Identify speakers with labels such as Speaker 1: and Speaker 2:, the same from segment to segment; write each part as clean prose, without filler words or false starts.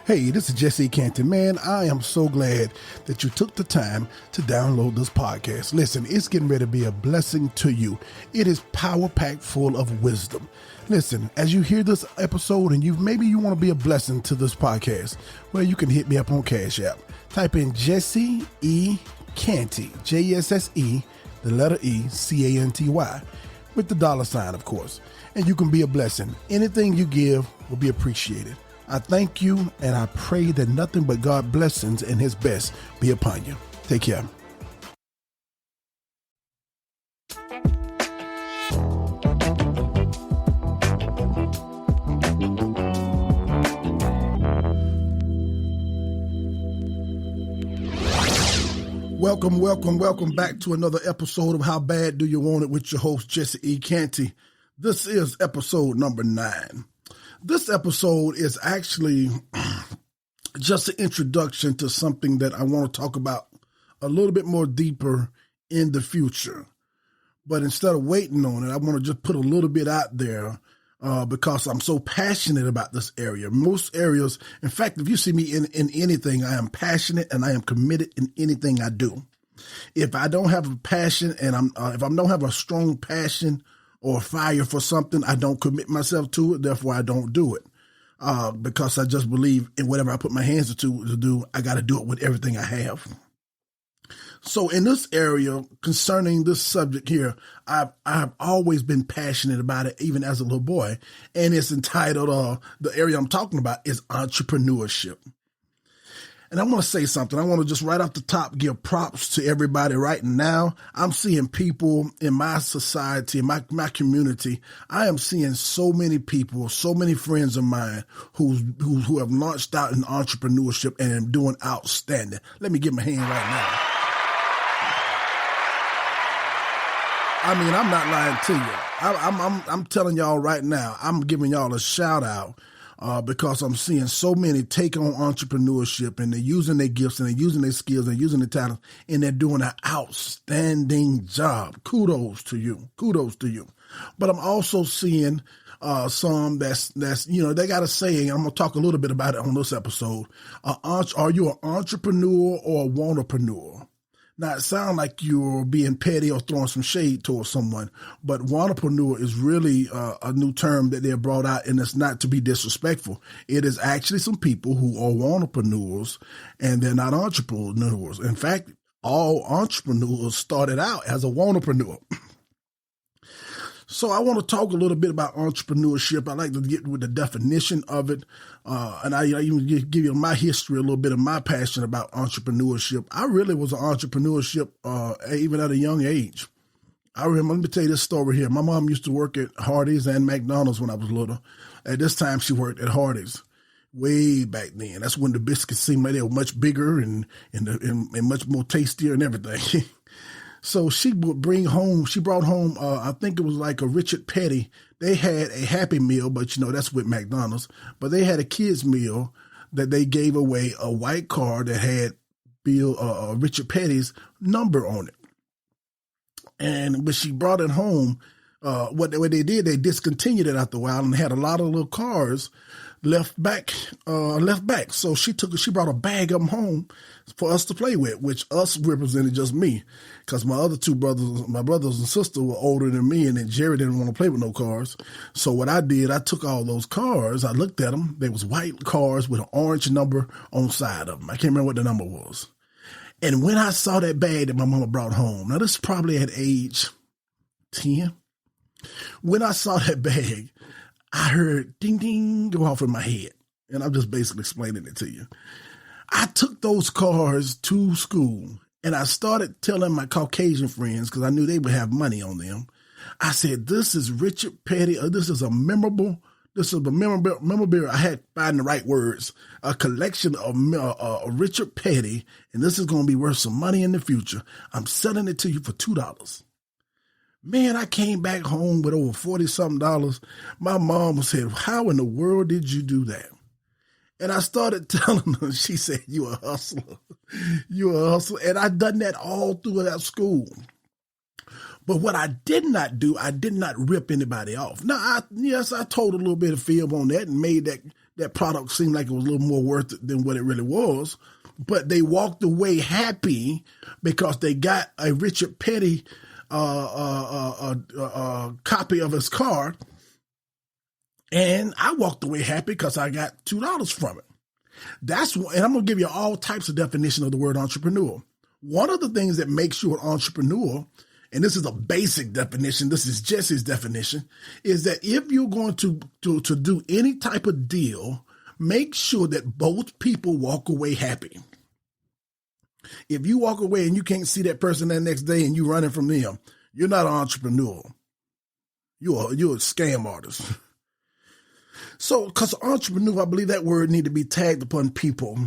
Speaker 1: Hey, this is JesseCanty. Man, I am so glad that you took the time to download this podcast. Listen, it's getting ready to be a blessing to you. It is power-packed full of wisdom. Listen, as you hear this episode and maybe you want to be a blessing to this podcast, well, you can hit me up on CASHAPP. Type in JesseECanty, Jesse, the letter E, Canty, with the $, of course. And you can be a blessing. Anything you give will be appreciated. I thank you, and I pray that nothing but God's blessings and his best be upon you. Take care. Welcome back to another episode of How Bad Do You Want It with your host, JesseECanty. This is episode number 9. This episode is actually just an introduction to something that I want to talk about a little bit more deeper in the future. But instead of waiting on it, I want to just put a little bit out there because I'm so passionate about this area. Most areas, in fact, if you see me in anything, I am passionate and I am committed in anything I do. If I don't have a passion and if I don't have a strong passion or fire for something, I don't commit myself to it. Therefore, I don't do it because I just believe in whatever I put my hands to do, I got to do it with everything I have. So in this area concerning this subject here, I've always been passionate about it, even as a little boy. And it's entitled, the area I'm talking about is entrepreneurship. And I want to say something. I want to just right off the top give props to everybody right now. I'm seeing people in my society, in my community. I am seeing so many people, so many friends of mine who have launched out in entrepreneurship and are doing outstanding. Let me give them a hand right now. I mean, I'm not lying to you. I'm telling y'all right now, I'm giving y'all a shout out. Because I'm seeing so many take on entrepreneurship and they're using their gifts and they're using their skills and using their talents and they're doing an outstanding job. Kudos to you. But I'm also seeing some that's they got a saying. I'm gonna talk a little bit about it on this episode. Are you an entrepreneur or a wantrepreneur? Now, it sounds like you're being petty or throwing some shade towards someone, but wantrepreneur is really a new term that they brought out, and it's not to be disrespectful. It is actually some people who are wantrepreneurs, and they're not entrepreneurs. In fact, all entrepreneurs started out as a wantrepreneur. So I want to talk a little bit about entrepreneurship. I like to get with the definition of it. And I even give you my history, a little bit of my passion about entrepreneurship. I really was an entrepreneurship even at a young age. I remember, let me tell you this story here. My mom used to work at Hardee's and McDonald's when I was little. At this time, she worked at Hardee's. Way back then. That's when the biscuits seemed like they were much bigger and much more tastier and everything. So she brought home, I think it was like a Richard Petty. They had a Happy Meal, but that's with McDonald's. But they had a kids meal that they gave away, a white card that had Richard Petty's number on it. And when she brought it home, what they did, they discontinued it after a while and had a lot of little cars left back. So she brought a bag of them home for us to play with, which us represented just me, because my other two brothers, my brothers and sister were older than me, and then Jerry didn't want to play with no cars. So what I did, I took all those cars, I looked at them. They was white cars with an orange number on the side of them. I can't remember what the number was. And when I saw that bag that my mama brought home, now this is probably at age 10. When I saw that bag, I heard ding, ding go off in my head. And I'm just basically explaining it to you. I took those cars to school and I started telling my Caucasian friends, because I knew they would have money on them. I said, this is Richard Petty. This is a memorabilia. I had to find the right words. A collection of Richard Petty. And this is going to be worth some money in the future. I'm selling it to you for $2. Man, I came back home with over $40-something. My mom said, how in the world did you do that? And I started telling her, she said, you a hustler. You a hustler. And I done that all through that school. But what I did not do, I did not rip anybody off. Now, I told a little bit of fib on that and made that product seemed like it was a little more worth it than what it really was. But they walked away happy because they got a Richard Petty copy of his car. And I walked away happy because I got $2 from it. And I'm going to give you all types of definition of the word entrepreneur. One of the things that makes you an entrepreneur, and this is a basic definition, this is Jesse's definition, is that if you're going to do any type of deal, make sure that both people walk away happy. If you walk away and you can't see that person that next day and you're running from them, you're not an entrepreneur. You're a scam artist. So, because entrepreneur, I believe that word need to be tagged upon people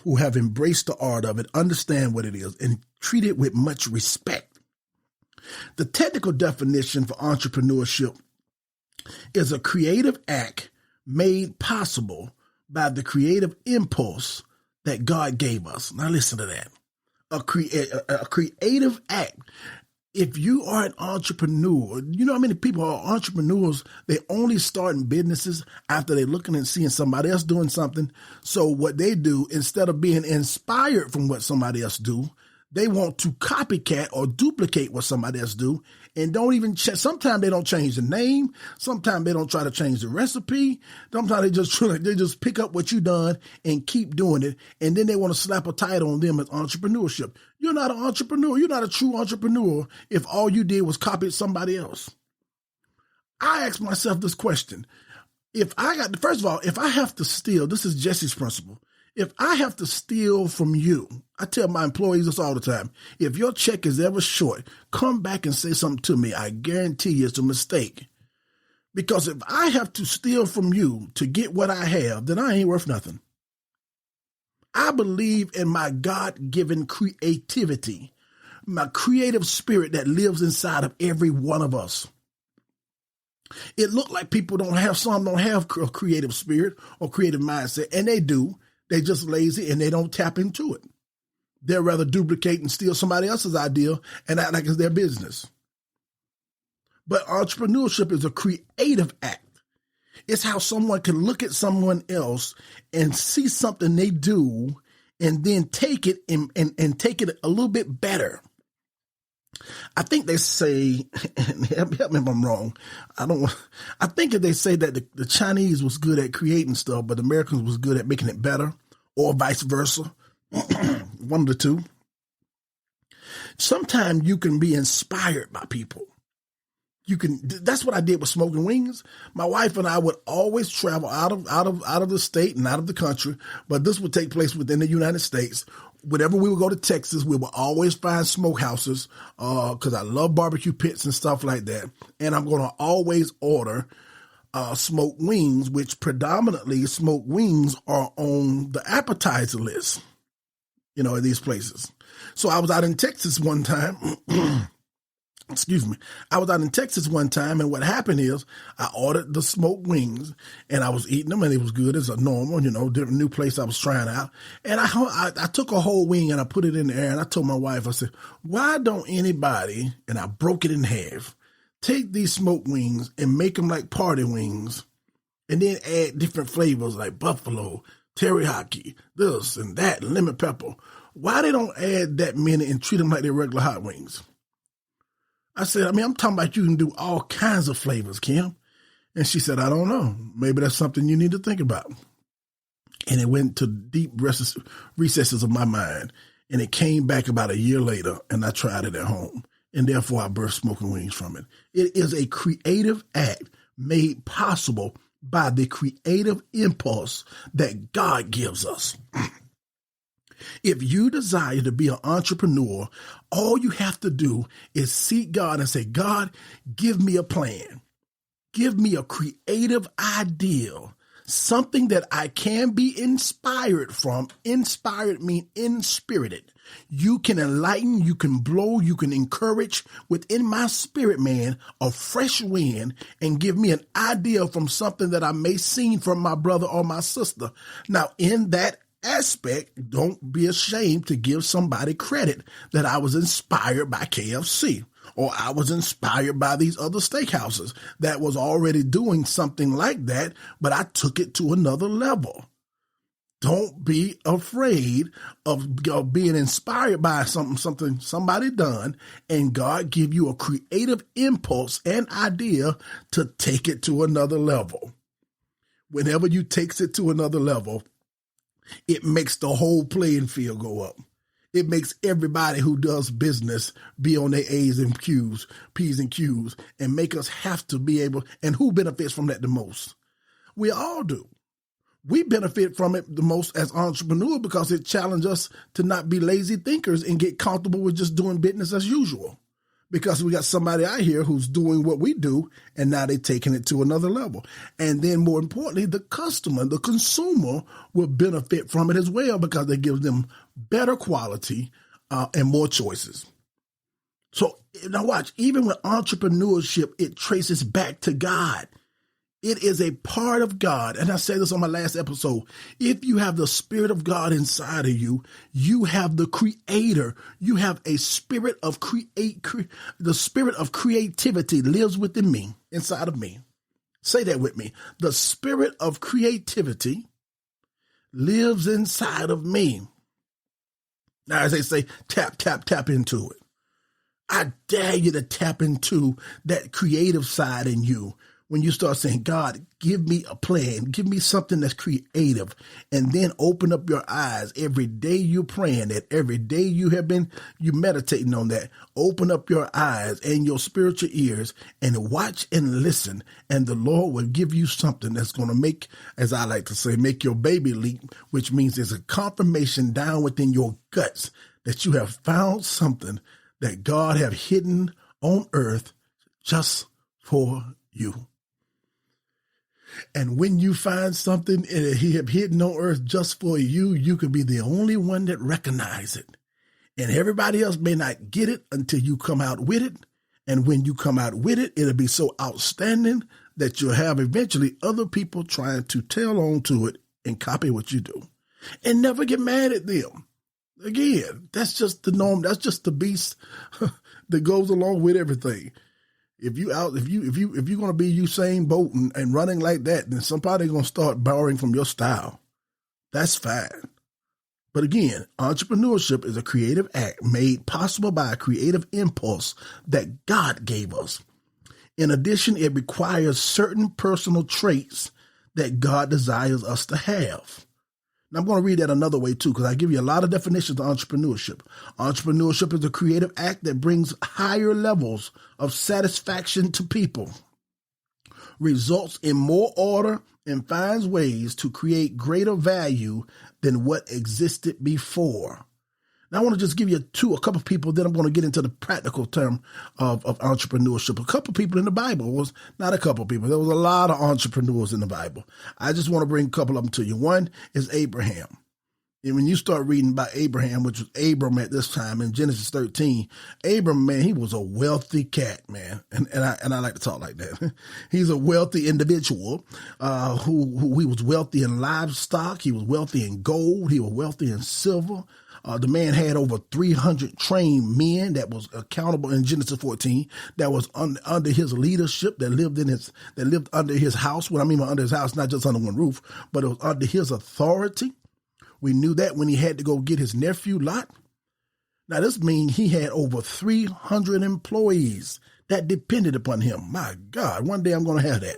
Speaker 1: who have embraced the art of it, understand what it is, and treat it with much respect. The technical definition for entrepreneurship is a creative act made possible by the creative impulse that God gave us. Now listen to that. A creative act. If you are an entrepreneur, you know how many people are entrepreneurs, they only start in businesses after they're looking and seeing somebody else doing something. So what they do, instead of being inspired from what somebody else do, they want to copycat or duplicate what somebody else do, and don't even sometimes they don't change the name. Sometimes they don't try to change the recipe. Sometimes they just pick up what you done and keep doing it. And then they want to slap a title on them as entrepreneurship. You're not an entrepreneur. You're not a true entrepreneur if all you did was copy somebody else. I ask myself this question. First of all, if I have to steal, this is Jesse's principle. If I have to steal from you, I tell my employees this all the time. If your check is ever short, come back and say something to me. I guarantee you it's a mistake. Because if I have to steal from you to get what I have, then I ain't worth nothing. I believe in my God-given creativity, my creative spirit that lives inside of every one of us. It looked like some don't have a creative spirit or creative mindset, and they do. They just lazy and they don't tap into it. They'd rather duplicate and steal somebody else's idea and act like it's their business. But entrepreneurship is a creative act. It's how someone can look at someone else and see something they do and then take it and take it a little bit better. I think they say, help me if I'm wrong. I think they say that the Chinese was good at creating stuff, but the Americans was good at making it better, or vice versa. One of the two. Sometimes you can be inspired by people. That's what I did with Smoking Wings. My wife and I would always travel out of the state and out of the country, but this would take place within the United States. Whenever we would go to Texas, we would always find smokehouses because I love barbecue pits and stuff like that. And I'm going to always order smoked wings, which predominantly smoked wings are on the appetizer list, in these places. So I was out in Texas one time. Excuse me. I was out in Texas one time, and what happened is I ordered the smoked wings, and I was eating them, and it was good as a normal, different new place I was trying out. And I took a whole wing, and I put it in the air, and I told my wife, I said, why don't anybody, and I broke it in half, take these smoked wings and make them like party wings, and then add different flavors like buffalo, teriyaki, this and that, and lemon pepper. Why they don't add that many and treat them like they're regular hot wings? I said, I'm talking about you can do all kinds of flavors, Kim. And she said, I don't know. Maybe that's something you need to think about. And it went to deep recesses of my mind. And it came back about a year later, and I tried it at home. And therefore, I birthed Smoking Wings from it. It is a creative act made possible by the creative impulse that God gives us. If you desire to be an entrepreneur, all you have to do is seek God and say, God, give me a plan. Give me a creative idea, something that I can be inspired from. Inspired means inspirited. You can enlighten, you can blow, you can encourage within my spirit, man, a fresh wind, and give me an idea from something that I may see from my brother or my sister. Now, in that aspect, don't be ashamed to give somebody credit that I was inspired by KFC. Or I was inspired by these other steakhouses that was already doing something like that, but I took it to another level. Don't be afraid of being inspired by something somebody done, and God give you a creative impulse and idea to take it to another level. Whenever you takes it to another level, it makes the whole playing field go up. It makes everybody who does business be on their P's and Q's, and make us have to be able, and who benefits from that the most? We all do. We benefit from it the most as entrepreneurs because it challenges us to not be lazy thinkers and get comfortable with just doing business as usual. Because we got somebody out here who's doing what we do, and now they're taking it to another level. And then more importantly, the customer, the consumer will benefit from it as well because it gives them better quality and more choices. So now watch, even with entrepreneurship, it traces back to God. It is a part of God. And I said this on my last episode. If you have the Spirit of God inside of you, you have the Creator. You have a spirit of the spirit of creativity lives within me, inside of me. Say that with me. The spirit of creativity lives inside of me. Now, as they say, tap into it. I dare you to tap into that creative side in you. When you start saying, God, give me a plan, give me something that's creative, and then open up your eyes every day you're praying that, every day you meditating on that, open up your eyes and your spiritual ears and watch and listen, and the Lord will give you something that's going to make, as I like to say, make your baby leap, which means there's a confirmation down within your guts that you have found something that God have hidden on earth just for you. And when you find something he have hidden on earth just for you, you could be the only one that recognize it. And everybody else may not get it until you come out with it. And when you come out with it, it'll be so outstanding that you'll have eventually other people trying to tail on to it and copy what you do. And never get mad at them. Again, that's just the norm. That's just the beast that goes along with everything. If you're going to be Usain Bolt and running like that, then somebody's going to start borrowing from your style. That's fine. But again, entrepreneurship is a creative act made possible by a creative impulse that God gave us. In addition, it requires certain personal traits that God desires us to have. Now, I'm going to read that another way, too, because I give you a lot of definitions of entrepreneurship. Entrepreneurship is a creative act that brings higher levels of satisfaction to people, results in more order, and finds ways to create greater value than what existed before. Now, I want to just give you a couple of people, then I'm going to get into the practical term of entrepreneurship. A couple of people in the Bible, was not a couple of people. There was a lot of entrepreneurs in the Bible. I just want to bring a couple of them to you. One is Abraham. And when you start reading about Abraham, which was Abram at this time in Genesis 13, Abram, man, he was a wealthy cat, man. And I like to talk like that. He's a wealthy individual who he was wealthy in livestock. He was wealthy in gold. He was wealthy in silver. The man had over 300 trained men that was accountable in Genesis 14 that was under his leadership, that lived under his house. What I mean by under his house, not just under one roof, but it was under his authority. We knew that when he had to go get his nephew Lot. Now this means he had over 300 employees that depended upon him. My God, one day I'm going to have that.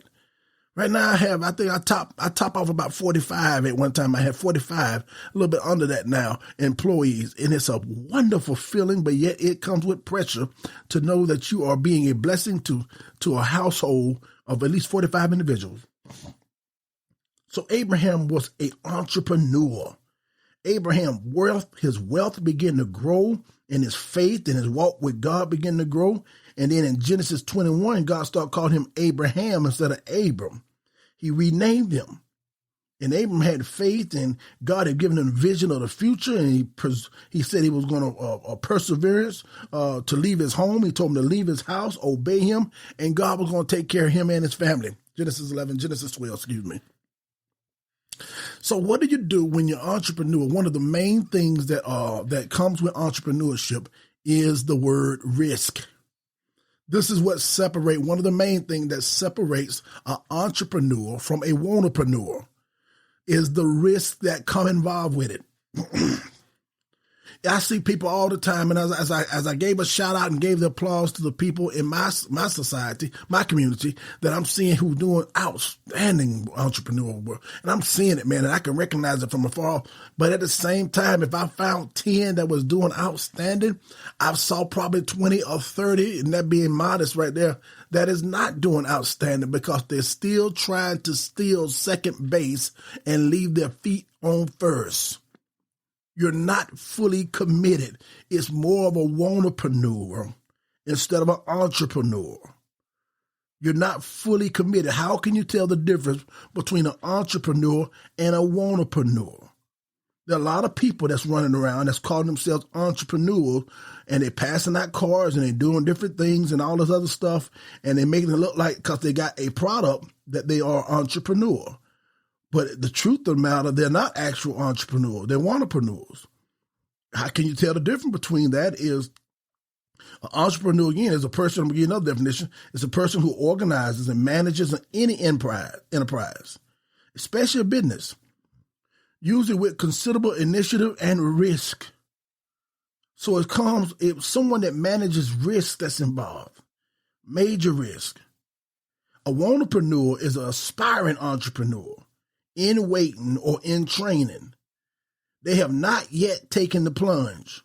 Speaker 1: Right now I top off about 45 at one time. I had 45, a little bit under that now, employees. And it's a wonderful feeling, but yet it comes with pressure to know that you are being a blessing to a household of at least 45 individuals. So Abraham was an entrepreneur. His wealth began to grow, and his faith and his walk with God began to grow. And then in Genesis 21, God started calling him Abraham instead of Abram. He renamed him. And Abram had faith, and God had given him a vision of the future, and he said he was going to perseverance to leave his home. He told him to leave his house, obey him, and God was going to take care of him and his family. Genesis 12, So what do you do when you're an entrepreneur? One of the main things that comes with entrepreneurship is the word risk. This is what separates, one of the main things that separates an entrepreneur from a wantrepreneur is the risk that come involved with it. I see people all the time, and as I gave a shout out and gave the applause to the people in my society, my community, that I'm seeing who doing outstanding entrepreneurial work, and I'm seeing it, man, and I can recognize it from afar. But at the same time, if I found 10 that was doing outstanding, I saw probably 20 or 30, and that being modest right there, that is not doing outstanding because they're still trying to steal second base and leave their feet on first. You're not fully committed. It's more of a wantrepreneur instead of an entrepreneur. You're not fully committed. How can you tell the difference between an entrepreneur and a wantrepreneur? There are a lot of people that's running around that's calling themselves entrepreneurs, and they're passing out cars and they're doing different things and all this other stuff, and they're making it look like because they got a product that they are entrepreneur. But the truth of the matter, they're not actual entrepreneurs. They're wantrepreneurs. How can you tell the difference between that? Is an entrepreneur, again, is a person, I'm going to give you another definition, is a person who organizes and manages any enterprise, especially a business, usually with considerable initiative and risk. So it's someone that manages risk that's involved, major risk. A wantrepreneur is an aspiring entrepreneur, in waiting or in training. They have not yet taken the plunge,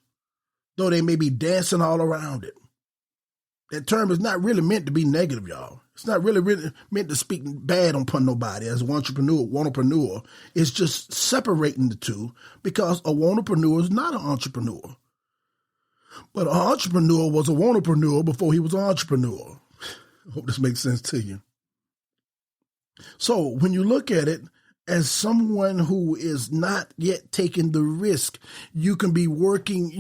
Speaker 1: though they may be dancing all around it. That term is not really meant to be negative, y'all. It's not really meant to speak bad upon nobody as an wantrepreneur. It's just separating the two because a wantrepreneur is not an entrepreneur. But an entrepreneur was a wantrepreneur before he was an entrepreneur. I hope this makes sense to you. So when you look at it, as someone who is not yet taking the risk, you can be working,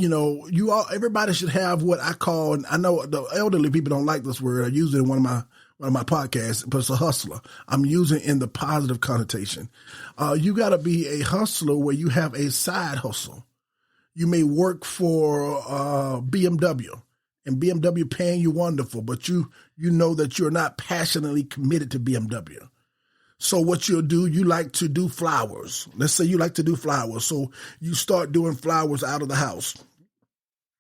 Speaker 1: everybody should have what I call, and I know the elderly people don't like this word. I use it in one of my podcasts, but it's a hustler. I'm using it in the positive connotation. You got to be a hustler where you have a side hustle. You may work for BMW, and BMW paying you wonderful, but you know that you're not passionately committed to BMW. So what you'll do, you like to do flowers. Let's say you like to do flowers. So you start doing flowers out of the house.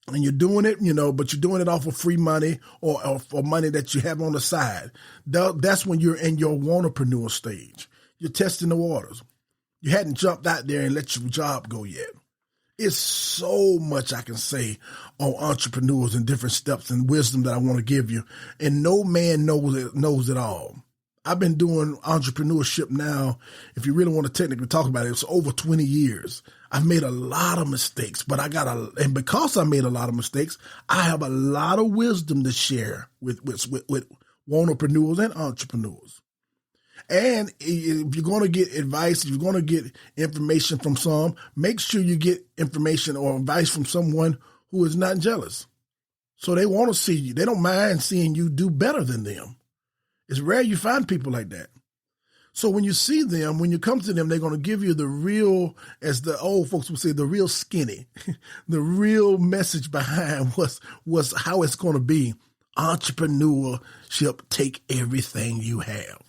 Speaker 1: And you're doing it, but you're doing it off of free money or for money that you have on the side. That's when you're in your wantrepreneur stage. You're testing the waters. You hadn't jumped out there and let your job go yet. It's so much I can say on entrepreneurs and different steps and wisdom that I want to give you. And no man knows it all. I've been doing entrepreneurship now, if you really want to technically talk about it, it's over 20 years. I've made a lot of mistakes, but and because I made a lot of mistakes, I have a lot of wisdom to share with wantrepreneurs and entrepreneurs. And if you're going to get advice, if you're going to get information from some, make sure you get information or advice from someone who is not jealous. So they want to see you. They don't mind seeing you do better than them. It's rare you find people like that. So when you see them, when you come to them, they're going to give you the real, as the old folks would say, the real skinny, the real message behind what's how it's going to be. Entrepreneurship take everything you have.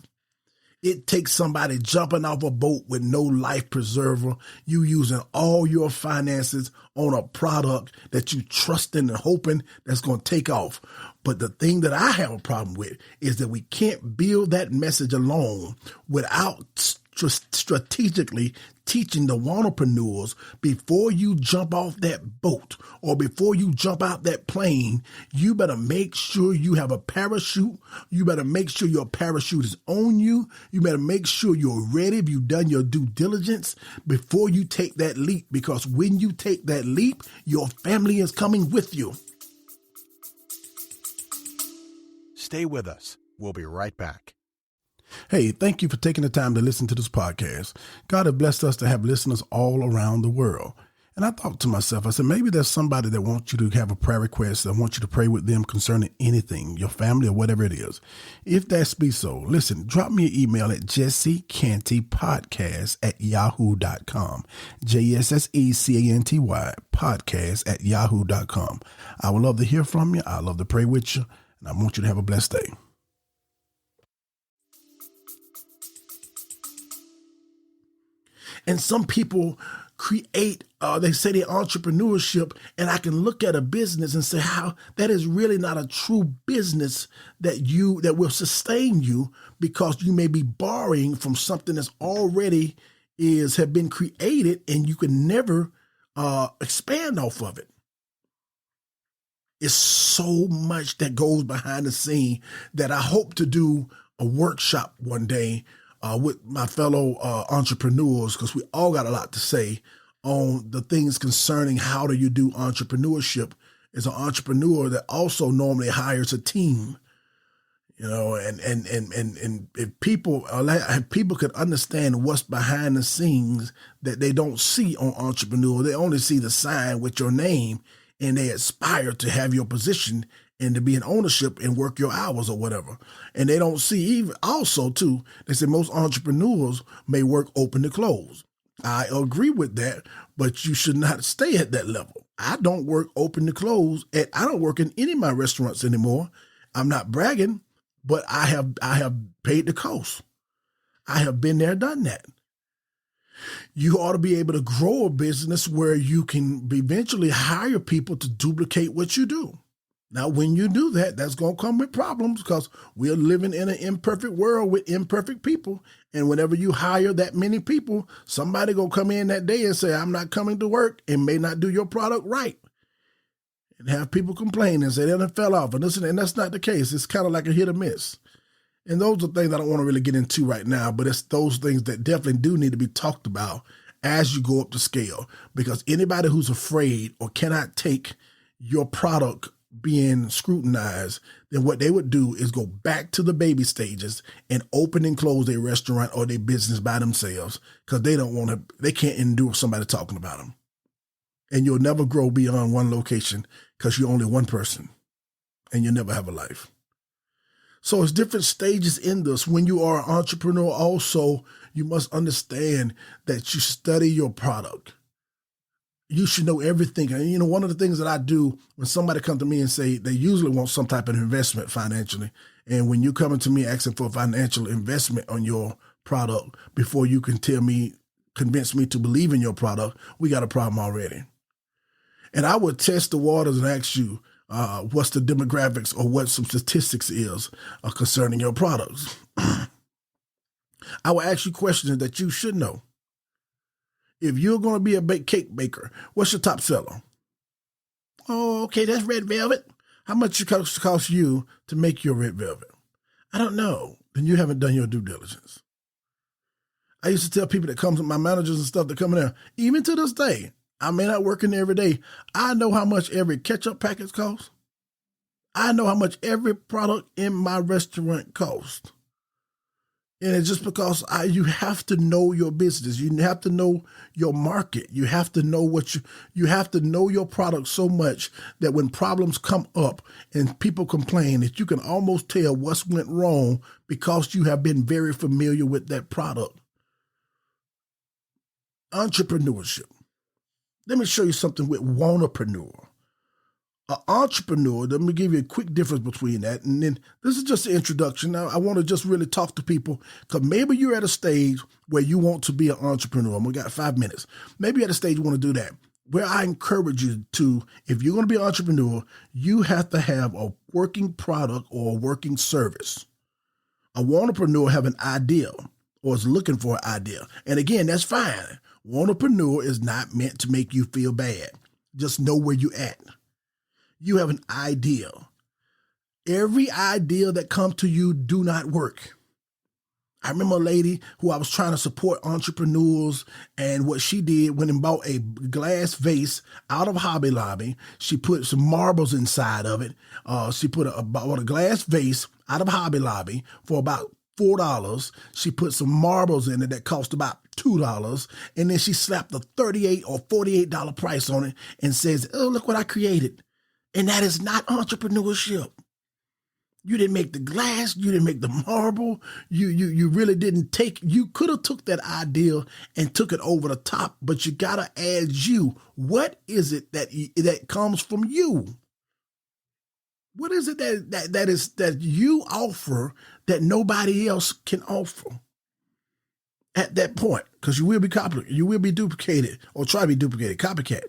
Speaker 1: It takes somebody jumping off a boat with no life preserver, you using all your finances on a product that you trusting and hoping that's going to take off. But the thing that I have a problem with is that we can't build that message alone without strategically teaching the wantrepreneurs before you jump off that boat or before you jump out that plane, you better make sure you have a parachute. You better make sure your parachute is on you. You better make sure you're ready. If you've done your due diligence before you take that leap, because when you take that leap, your family is coming with you.
Speaker 2: Stay with us. We'll be right back.
Speaker 1: Hey, thank you for taking the time to listen to this podcast. God has blessed us to have listeners all around the world. And I thought to myself, I said, maybe there's somebody that wants you to have a prayer request. I want you to pray with them concerning anything, your family or whatever it is. If that be so, listen, drop me an email at JesseCantyPodcast@yahoo.com. JesseCanty podcast@yahoo.com. I would love to hear from you. I love to pray with you. And I want you to have a blessed day. And some people create, they say they're entrepreneurship, and I can look at a business and say how that is really not a true business that will sustain you, because you may be borrowing from something that's already have been created, and you can never expand off of it. It's so much that goes behind the scene that I hope to do a workshop one day with my fellow entrepreneurs, because we all got a lot to say on the things concerning how do you do entrepreneurship as an entrepreneur that also normally hires a team. And if people could understand what's behind the scenes that they don't see on entrepreneur, they only see the sign with your name, and they aspire to have your position and to be in ownership and work your hours or whatever. And they don't see even also too, they say most entrepreneurs may work open to close. I agree with that, but you should not stay at that level. I don't work open to close, and I don't work in any of my restaurants anymore. I'm not bragging, but I have paid the cost. I have been there, done that. You ought to be able to grow a business where you can eventually hire people to duplicate what you do. Now, when you do that, that's going to come with problems, because we're living in an imperfect world with imperfect people. And whenever you hire that many people, somebody going to come in that day and say, I'm not coming to work, and may not do your product right. And have people complain and say they done fell off. And that's not the case. It's kind of like a hit or miss. And those are things I don't want to really get into right now, but it's those things that definitely do need to be talked about as you go up the scale. Because anybody who's afraid or cannot take your product being scrutinized, then what they would do is go back to the baby stages and open and close their restaurant or their business by themselves, because they can't endure somebody talking about them. And you'll never grow beyond one location because you're only one person, and you'll never have a life. So it's different stages in this. When you are an entrepreneur also, you must understand that you study your product. You should know everything. And one of the things that I do when somebody comes to me and say they usually want some type of investment financially, and when you coming to me asking for financial investment on your product before you can convince me to believe in your product, we got a problem already. And I would test the waters and ask you what's the demographics or what some statistics is concerning your products. I will ask you questions that you should know. If you're going to be a cake baker, what's your top seller? Oh, okay, that's red velvet. How much it cost you to make your red velvet? I don't know. Then you haven't done your due diligence. I used to tell people that come to my managers and stuff that come in there, even to this day, I may not work in there every day. I know how much every ketchup package costs. I know how much every product in my restaurant costs. And it's just because you have to know your business. You have to know your market. You have to know you have to know your product so much that when problems come up and people complain, that you can almost tell what's went wrong because you have been very familiar with that product. Entrepreneurship. Let me show you something with wannapreneur. An entrepreneur, let me give you a quick difference between that. And then this is just an introduction. Now, I want to just really talk to people, because maybe you're at a stage where you want to be an entrepreneur. We got 5 minutes. Maybe you're at a stage you want to do that, where I encourage you to, if you're going to be an entrepreneur, you have to have a working product or a working service. A wannapreneur have an idea or is looking for an idea. And again, that's fine. Wannapreneur is not meant to make you feel bad. Just know where you're at. You have an idea. Every idea that comes to you do not work. I remember a lady who I was trying to support entrepreneurs, and what she did went and bought a glass vase out of Hobby Lobby. She put some marbles inside of it. She bought a glass vase out of Hobby Lobby for about $4. She put some marbles in it that cost about $2. And then she slapped a $38 or $48 price on it and says, oh, look what I created. And that is not entrepreneurship. You didn't make the glass. You didn't make the marble. You really didn't you could have took that idea and took it over the top, but you got to add you. What is it that comes from you? What is it that you offer that nobody else can offer at that point? Because you will be copied, you will be duplicated or try to be duplicated, copycat.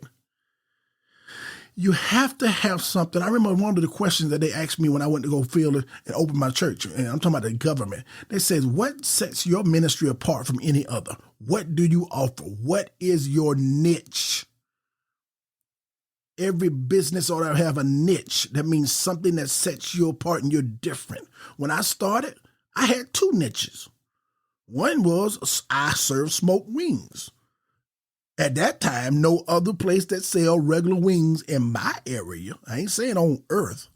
Speaker 1: You have to have something. I remember one of the questions that they asked me when I went to go field and open my church, and I'm talking about the government. They said, what sets your ministry apart from any other? What do you offer? What is your niche? Every business ought to have a niche. That means something that sets you apart and you're different. When I started, I had two niches. One was I serve smoked wings. At that time, no other place that sell regular wings in my area, I ain't saying on earth,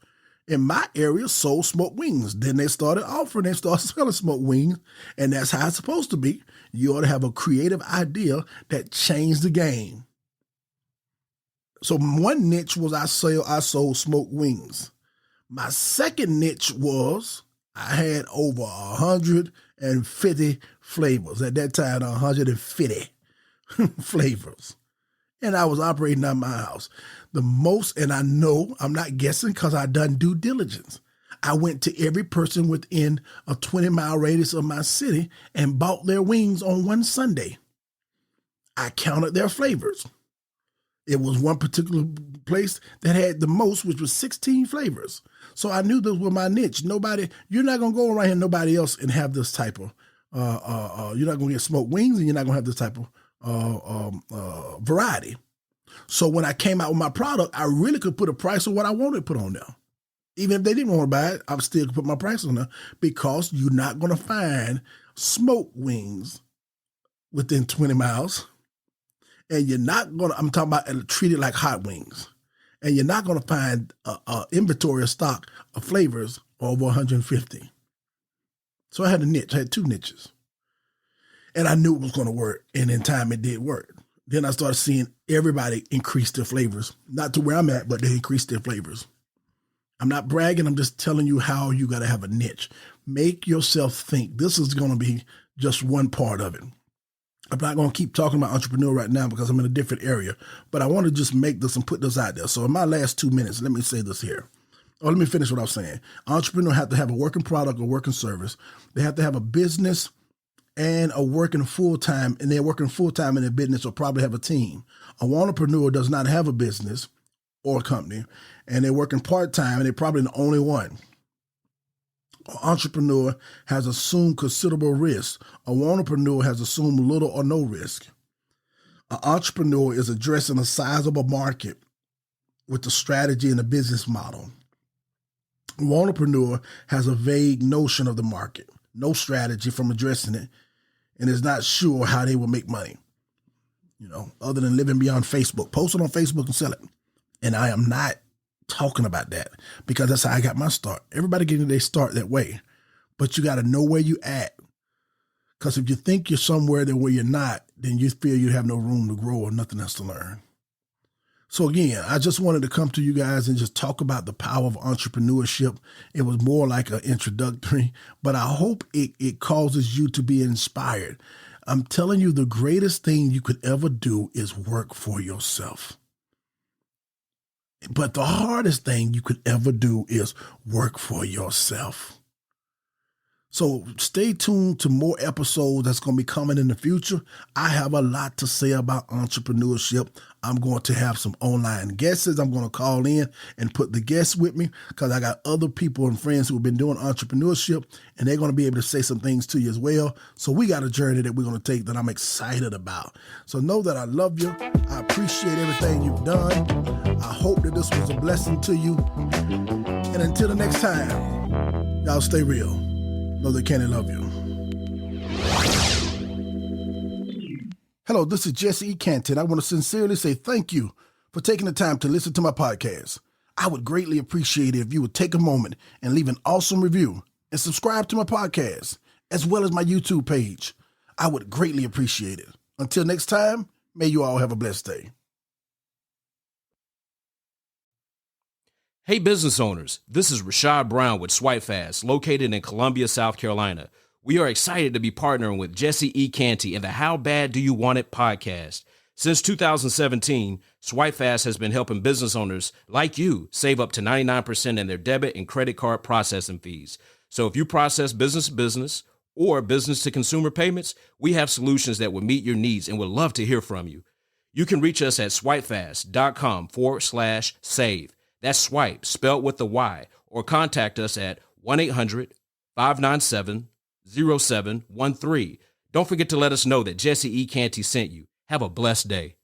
Speaker 1: in my area sold smoked wings. Then they started selling smoked wings, and that's how it's supposed to be. You ought to have a creative idea that changed the game. So one niche was I sold smoked wings. My second niche was I had over 150 flavors. At that time, 150 flavors. And I was operating out my house. The most, and I know I'm not guessing because I done due diligence. I went to every person within a 20-mile radius of my city and bought their wings on one Sunday. I counted their flavors. It was one particular place that had the most, which was 16 flavors. So I knew those were my niche. You're not going to go around here nobody else and have this type of, you're not going to get smoked wings and you're not going to have this type of variety. So when I came out with my product, I really could put a price on what I wanted to put on there. Even if they didn't want to buy it, I still could put my price on there because you're not going to find smoked wings within 20 miles. And you're not going to, I'm talking about treated like hot wings. And you're not going to find an inventory of stock of flavors over 150. So I had a niche. I had two niches. And I knew it was going to work. And in time, it did work. Then I started seeing everybody increase their flavors. Not to where I'm at, but they increased their flavors. I'm not bragging. I'm just telling you how you got to have a niche. Make yourself think. This is going to be just one part of it. I'm not going to keep talking about entrepreneur right now because I'm in a different area, but I want to just make this and put this out there. So in my last 2 minutes, let me say this here. Or let me finish what I was saying. Entrepreneur have to have a working product or working service. They have to have a business and a working full-time, and they're working full-time in their business or probably have a team. A entrepreneur does not have a business or a company, and they're working part-time, and they're probably the only one. An entrepreneur has assumed considerable risk. A entrepreneur has assumed little or no risk. An entrepreneur is addressing a sizable market with the strategy and the business model. An entrepreneur has a vague notion of the market, no strategy from addressing it, and is not sure how they will make money, other than living beyond Facebook. Post it on Facebook and sell it. And I am not talking about that because that's how I got my start. Everybody getting their start that way, but you got to know where you at. Because if you think you're somewhere that where you're not, then you feel you have no room to grow or nothing else to learn. So again, I just wanted to come to you guys and just talk about the power of entrepreneurship. It was more like an introductory, but I hope it causes you to be inspired. I'm telling you, the greatest thing you could ever do is work for yourself. But the hardest thing you could ever do is work for yourself. So stay tuned to more episodes that's going to be coming in the future. I have a lot to say about entrepreneurship. I'm going to have some online guests. I'm going to call in and put the guests with me because I got other people and friends who have been doing entrepreneurship, and they're going to be able to say some things to you as well. So we got a journey that we're going to take that I'm excited about. So know that I love you. I appreciate everything you've done. I hope that this was a blessing to you. And until the next time, y'all stay real. Know that Canty love you. Hello, this is JesseECanty, and I want to sincerely say thank you for taking the time to listen to my podcast. I would greatly appreciate it if you would take a moment and leave an awesome review and subscribe to my podcast, as well as my YouTube page. I would greatly appreciate it. Until next time, may you all have a blessed day.
Speaker 3: Hey business owners, this is Rashad Brown with Swipe Fast, located in Columbia, South Carolina. We are excited to be partnering with Jesse E. Canty in the How Bad Do You Want It podcast. Since 2017, SwipeFast has been helping business owners like you save up to 99% in their debit and credit card processing fees. So if you process business to business or business to consumer payments, we have solutions that will meet your needs and would love to hear from you. You can reach us at swipefast.com/save. That's swipe spelled with the Y, or contact us at 1-800-597-0713. Don't forget to let us know that Jesse E. Canty sent you. Have a blessed day.